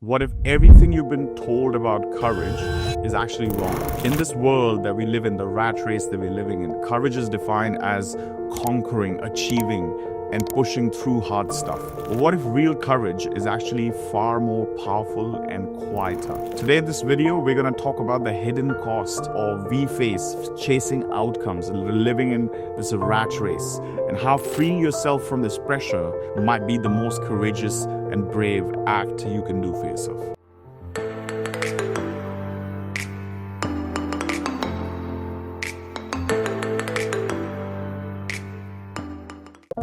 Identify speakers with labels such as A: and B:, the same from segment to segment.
A: What if everything you've been told about courage is actually wrong? In this world that we live in, the rat race that we're living in, courage is defined as conquering, achieving, and pushing through hard stuff. But what if real courage is actually far more powerful and quieter? Today in this video, we're going to talk about the hidden cost of we face chasing outcomes and living in this rat race, and how freeing yourself from this pressure might be the most courageous and brave act you can do for yourself.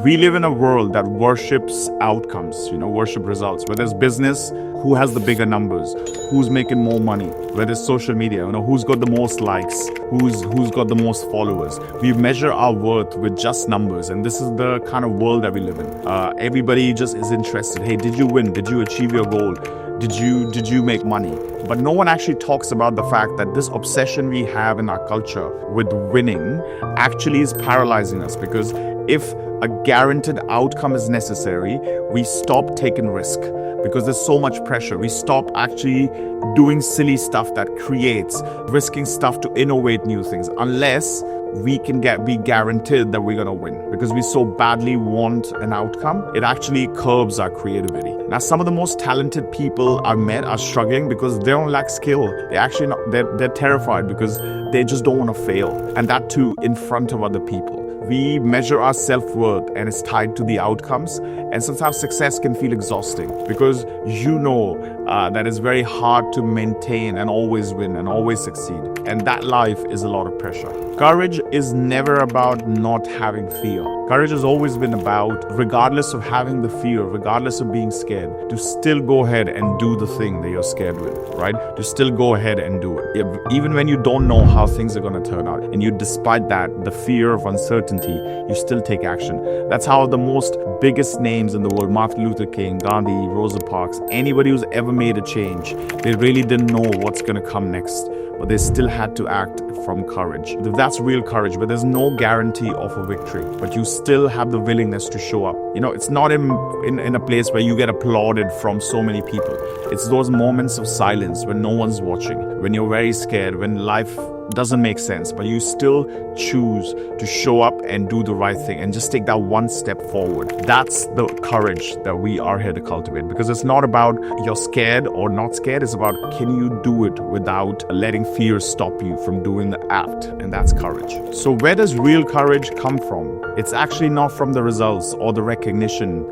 A: We live in a world that worships outcomes, worship results. Whether it's business, who has the bigger numbers, who's making more money. Whether it's social media, who's got the most likes, who's got the most followers. We measure our worth with just numbers, and this is the kind of world that we live in. Everybody just is interested. Hey, did you win? Did you achieve your goal? Did you make money? But no one actually talks about the fact that this obsession we have in our culture with winning actually is paralyzing us, because if a guaranteed outcome is necessary, we stop taking risk because there's so much pressure. We stop actually doing silly stuff that creates risking stuff to innovate new things, unless we can be guaranteed that we're going to win, because we so badly want an outcome. It actually curbs our creativity. Now, some of the most talented people I've met are struggling because they don't lack skill. They're terrified because they just don't want to fail, and that too in front of other people. We measure our self-worth and it's tied to the outcomes, and sometimes success can feel exhausting because that it's very hard to maintain and always win and always succeed, and that life is a lot of pressure. Courage is never about not having fear. Courage has always been about, regardless of having the fear, regardless of being scared, to still go ahead and do the thing that you're scared with, right? To still go ahead and do it. Even when you don't know how things are going to turn out, and despite that, the fear of uncertainty, you still take action. That's how the most biggest names in the world, Martin Luther King, Gandhi, Rosa Parks, anybody who's ever made a change, they really didn't know what's going to come next, but they still had to act from courage. That's real courage, but there's no guarantee of a victory, but you still have the willingness to show up. It's not in a place where you get applauded from so many people. It's those moments of silence when no one's watching, when you're very scared, when life doesn't make sense, but you still choose to show up and do the right thing and just take that one step forward. That's the courage that we are here to cultivate, because it's not about you're scared or not scared. It's about, can you do it without letting fear stop you from doing the act, and that's courage. So where does real courage come from? It's actually not from the results or the recognition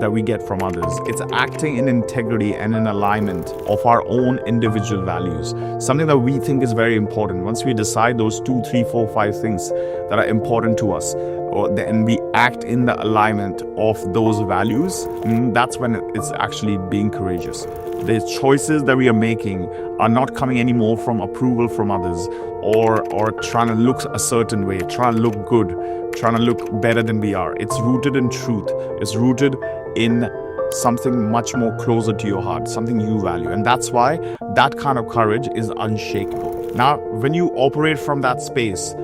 A: that we get from others. It's acting in integrity and in alignment of our own individual values, something that we think is very important. Once we decide those 2, 3, 4, 5 things that are important to us, and we act in the alignment of those values, that's when it's actually being courageous. The choices that we are making are not coming anymore from approval from others, or trying to look a certain way, trying to look good, trying to look better than we are. It's rooted in truth. It's rooted in something much more closer to your heart, something you value. And that's why that kind of courage is unshakable. Now, when you operate from that space,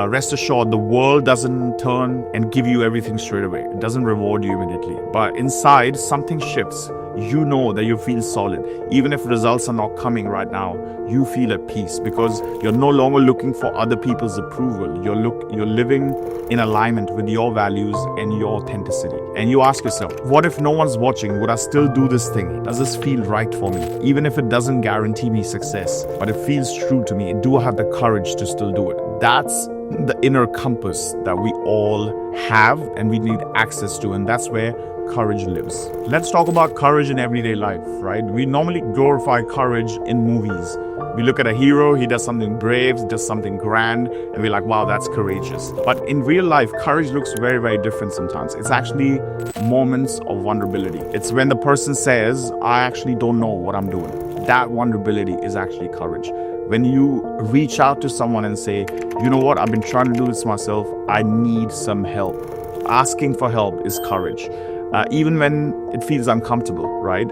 A: rest assured, the world doesn't turn and give you everything straight away. It doesn't reward you immediately. But inside, something shifts. You know that you feel solid. Even if results are not coming right now, you feel at peace, because you're no longer looking for other people's approval. You're living in alignment with your values and your authenticity. And you ask yourself, what if no one's watching? Would I still do this thing? Does this feel right for me? Even if it doesn't guarantee me success, but it feels true to me, do I have the courage to still do it? That's the inner compass that we all have and we need access to, and that's where courage lives. Let's talk about courage in everyday life, right? We normally glorify courage in movies. We look at a hero, he does something brave, does something grand, and we're like, wow, that's courageous. But in real life, courage looks very, very different sometimes. It's actually moments of vulnerability. It's when the person says, I actually don't know what I'm doing. That vulnerability is actually courage. When you reach out to someone and say, you know what, I've been trying to do this myself, I need some help. Asking for help is courage. Even when it feels uncomfortable, right?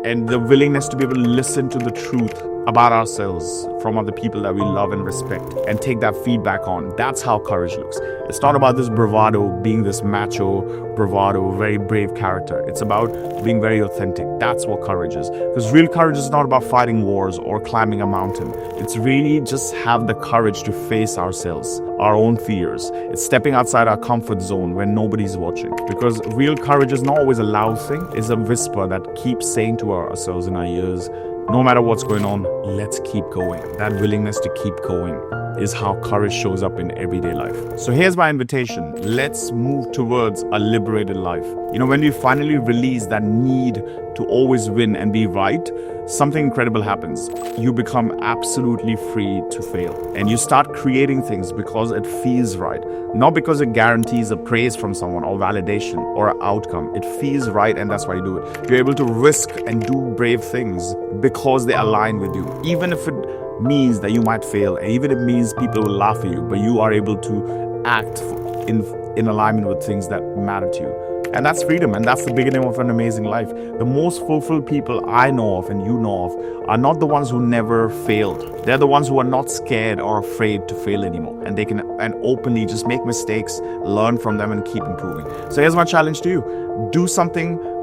A: And the willingness to be able to listen to the truth about ourselves from other people that we love and respect and take that feedback on. That's how courage looks. It's not about this bravado, being this macho, bravado, very brave character. It's about being very authentic. That's what courage is. Because real courage is not about fighting wars or climbing a mountain. It's really just have the courage to face ourselves, our own fears. It's stepping outside our comfort zone when nobody's watching. Because real courage is not always a loud thing. It's a whisper that keeps saying to ourselves in our ears, no matter what's going on, let's keep going. That willingness to keep going is how courage shows up in everyday life. So here's my invitation. Let's move towards a liberated life. When we finally release that need to always win and be right, something incredible happens. You become absolutely free to fail. And you start creating things because it feels right. Not because it guarantees a praise from someone or validation or an outcome. It feels right, and that's why you do it. You're able to risk and do brave things because they align with you. Even if it means that you might fail, and even if it means people will laugh at you, but you are able to act in alignment with things that matter to you. And that's freedom, and that's the beginning of an amazing life. The most fulfilled people I know of and you know of are not the ones who never failed. They're the ones who are not scared or afraid to fail anymore. And they can openly just make mistakes, learn from them, and keep improving. So here's my challenge to you. Do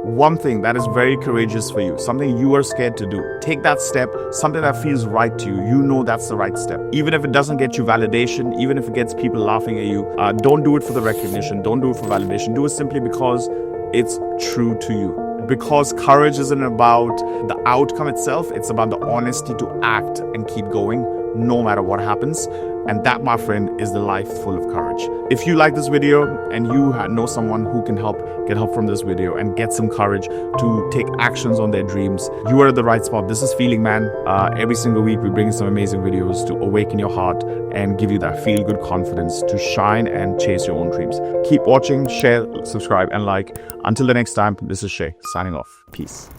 A: one thing that is very courageous for you, something you are scared to do. Take that step, something that feels right to you. You know that's the right step. Even if it doesn't get you validation, even if it gets people laughing at you, don't do it for the recognition, don't do it for validation. Do it simply because it's true to you. Because courage isn't about the outcome itself, it's about the honesty to act and keep going no matter what happens. And that, my friend, is the life full of courage. If you like this video and you know someone who can get help from this video and get some courage to take actions on their dreams, you are at the right spot. This is Feeling Man. Every single week we bring some amazing videos to awaken your heart and give you that feel-good confidence to shine and chase your own dreams. Keep watching, share, subscribe, and like. Until the next time, this is Shay signing off. Peace.